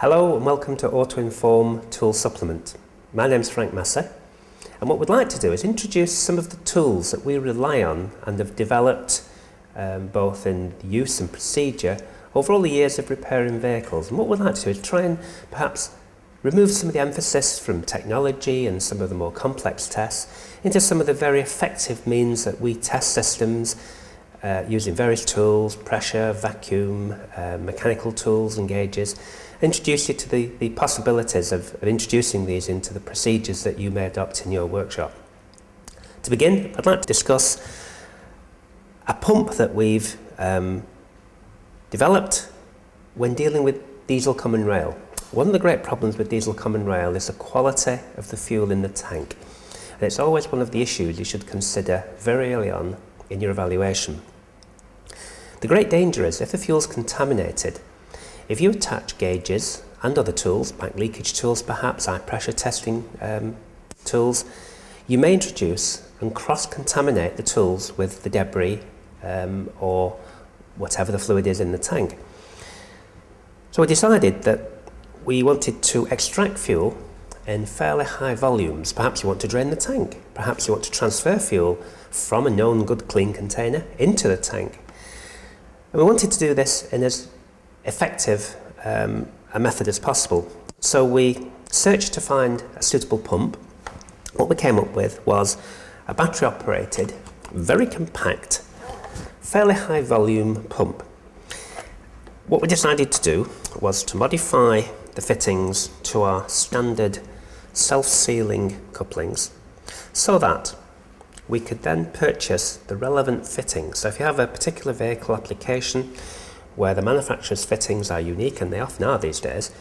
Hello and welcome to AutoInform Tool Supplement. My name's Frank Masser, and what we'd like to do is introduce some of the tools that we rely on and have developed both in use and procedure over all the years of repairing vehicles. And what we'd like to do is try and perhaps remove some of the emphasis from technology and some of the more complex tests into some of the very effective means that we test systems using various tools, pressure, vacuum, mechanical tools and gauges. Introduce you to the possibilities of introducing these into the procedures that you may adopt in your workshop. To begin, I'd like to discuss a pump that we've developed when dealing with diesel common rail. One of the great problems with diesel common rail is the quality of the fuel in the tank. And it's always one of the issues you should consider very early on in your evaluation. The great danger is if the fuel is contaminated, if you attach gauges and other tools, back leakage tools perhaps, high pressure testing tools, you may introduce and cross-contaminate the tools with the debris or whatever the fluid is in the tank. So we decided that we wanted to extract fuel in fairly high volumes. Perhaps you want to drain the tank, perhaps you want to transfer fuel from a known good clean container into the tank. And we wanted to do this in as effective a method as possible. So we searched to find a suitable pump. What we came up with was a battery operated, very compact, fairly high volume pump. What we decided to do was to modify the fittings to our standard self-sealing couplings so that we could then purchase the relevant fittings. So if you have a particular vehicle application where the manufacturer's fittings are unique, and they often are these days,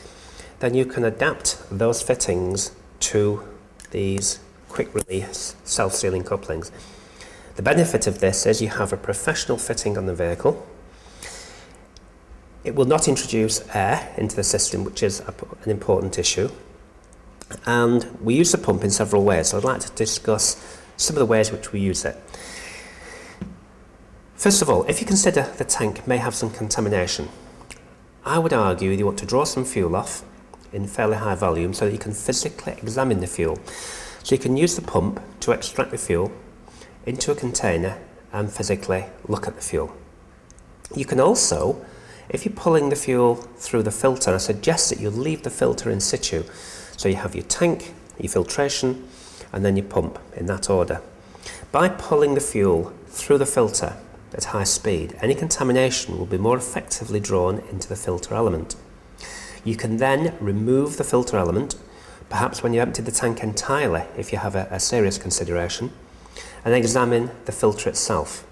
then you can adapt those fittings to these quick release self-sealing couplings. The benefit of this is you have a professional fitting on the vehicle. It will not introduce air into the system, which is an important issue. And we use the pump in several ways, so I'd like to discuss some of the ways which we use it. First of all, if you consider the tank may have some contamination, I would argue you want to draw some fuel off in fairly high volume so that you can physically examine the fuel. So you can use the pump to extract the fuel into a container and physically look at the fuel. You can also, if you're pulling the fuel through the filter, I suggest that you leave the filter in situ. So you have your tank, your filtration, and then your pump in that order. By pulling the fuel through the filter at high speed, any contamination will be more effectively drawn into the filter element. You can then remove the filter element, perhaps when you empty the tank entirely if you have a serious consideration, and examine the filter itself.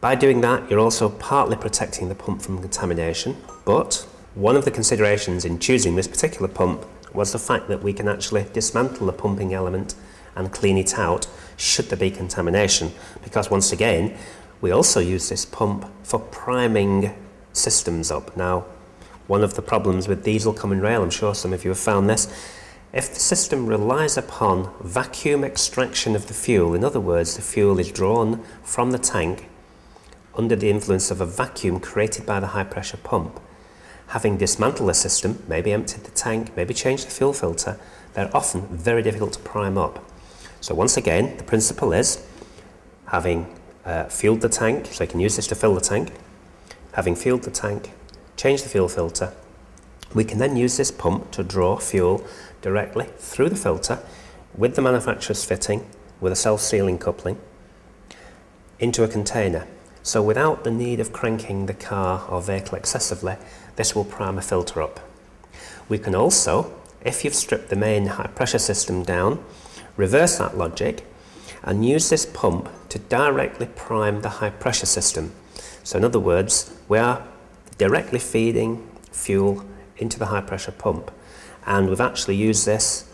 By doing that, you're also partly protecting the pump from contamination, but one of the considerations in choosing this particular pump was the fact that we can actually dismantle the pumping element and clean it out should there be contamination, because once again we also use this pump for priming systems up. Now, one of the problems with diesel common rail, I'm sure some of you have found this, if the system relies upon vacuum extraction of the fuel, in other words the fuel is drawn from the tank under the influence of a vacuum created by the high pressure pump, having dismantled the system, maybe emptied the tank, maybe changed the fuel filter, they're often very difficult to prime up. So once again, the principle is having fueled the tank, so you can use this to fill the tank, having fueled the tank, change the fuel filter, we can then use this pump to draw fuel directly through the filter with the manufacturer's fitting, with a self-sealing coupling, into a container. So without the need of cranking the car or vehicle excessively, this will prime a filter up. We can also, if you've stripped the main high pressure system down, reverse that logic and use this pump to directly prime the high pressure system. So in other words, we are directly feeding fuel into the high pressure pump, and we've actually used this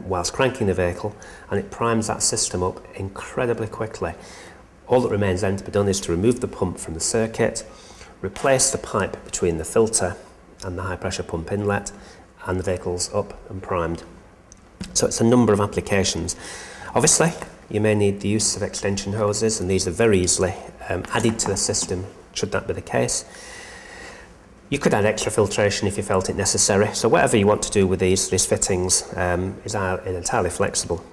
whilst cranking the vehicle, and it primes that system up incredibly quickly. All that remains then to be done is to remove the pump from the circuit, replace the pipe between the filter and the high pressure pump inlet, and the vehicle's up and primed. So it's a number of applications. Obviously, you may need the use of extension hoses, and these are very easily added to the system should that be the case. You could add extra filtration if you felt it necessary. So whatever you want to do with these fittings is entirely flexible.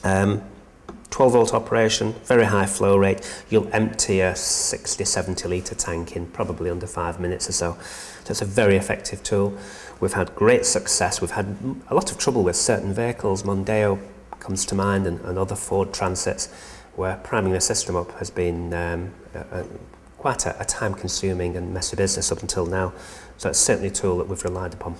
12-volt operation, very high flow rate. You'll empty a 60-70 litre tank in probably under 5 minutes or so. So it's a very effective tool. We've had great success. We've had a lot of trouble with certain vehicles. Mondeo comes to mind, and other Ford Transits, where priming the system up has been quite a time-consuming and messy business up until now. So it's certainly a tool that we've relied upon.